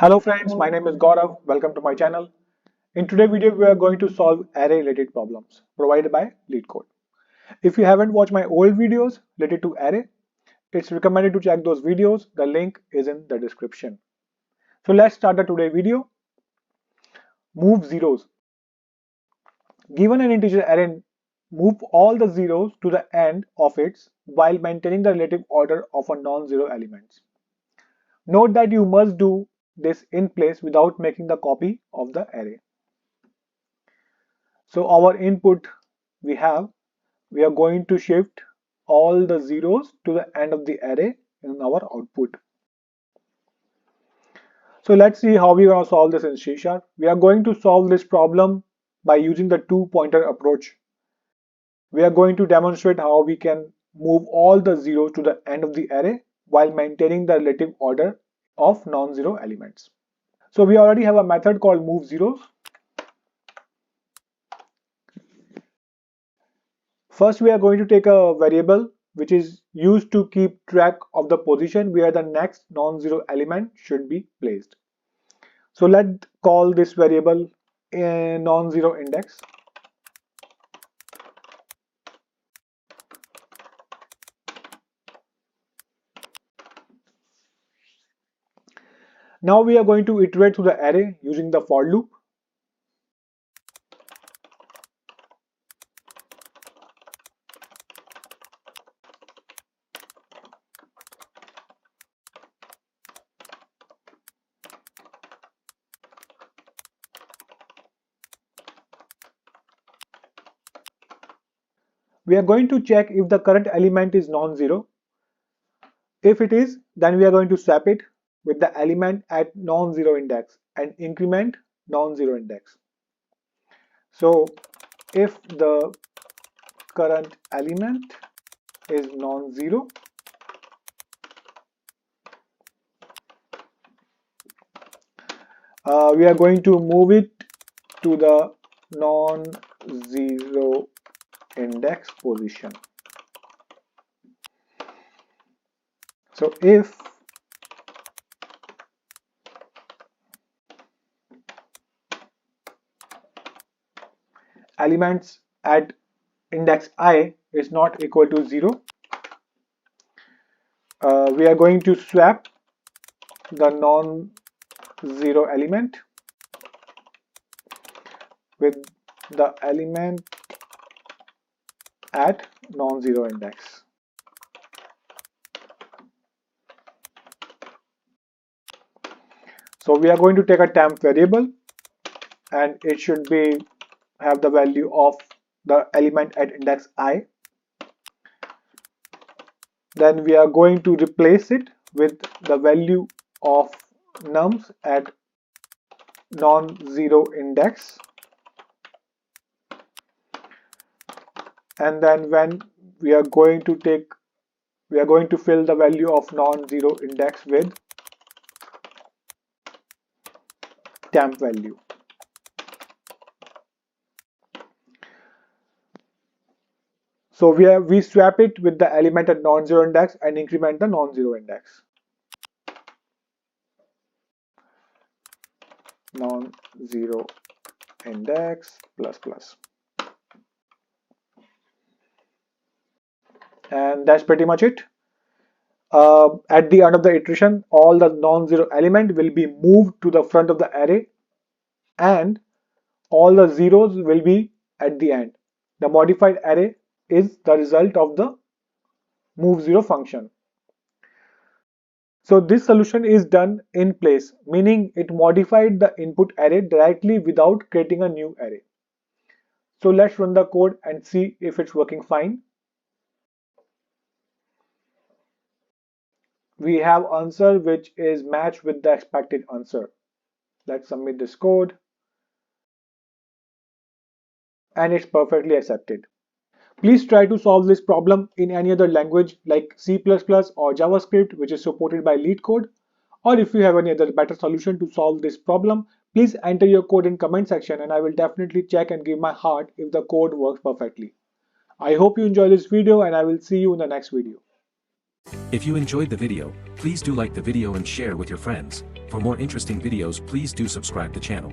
Hello friends, my name is Gaurav. Welcome to my channel. In today's video, we are going to solve array-related problems provided by Leetcode. If you haven't watched my old videos related to array, it's recommended to check those videos. The link is in the description. So let's start the today's video. Move zeros. Given an integer array, move all the zeros to the end of it while maintaining the relative order of a non-zero elements. Note that you must do this in place without making the copy of the array. So our input we are going to shift all the zeros to the end of the array in our output. So let's see how we're going to solve this in C#. We are going to solve this problem by using the two-pointer approach. We are going to demonstrate how we can move all the zeros to the end of the array while maintaining the relative order of non-zero elements. So we already have a method called move zeros. First, we are going to take a variable which is used to keep track of the position where the next non-zero element should be placed. So let's call this variable a non-zero index. Now we are going to iterate through the array using the for loop. We are going to check if the current element is non-zero. If it is, then we are going to swap it with the element at non-zero index and increment non-zero index. So if the current element is non-zero, we are going to move it to the non-zero index position. So if elements at index I is not equal to 0, we are going to swap the non-zero element with the element at non-zero index. So we are going to take a temp variable and it should have the value of the element at index I. Then we are going to replace it with the value of nums at non-zero index. And then when we are going to fill the value of non-zero index with temp value. So we swap it with the element at non-zero index and increment the non-zero index. Non-zero index plus plus. And that's pretty much it. At the end of the iteration, all the non-zero element will be moved to the front of the array and all the zeros will be at the end. The modified array is the result of the move zero function. So this solution is done in place, meaning it modified the input array directly without creating a new array. So let's run the code and see if it's working fine. We have answer which is matched with the expected answer. Let's submit this code and it's perfectly accepted. Please try to solve this problem in any other language like C++ or JavaScript which is supported by Leetcode, or if you have any other better solution to solve this problem, please enter your code in comment section and I will definitely check and give my heart if the code works perfectly. I hope you enjoy this video and I will see you in the next video. If you enjoyed the video, please do like the video and share with your friends. For more interesting videos, please do subscribe the channel.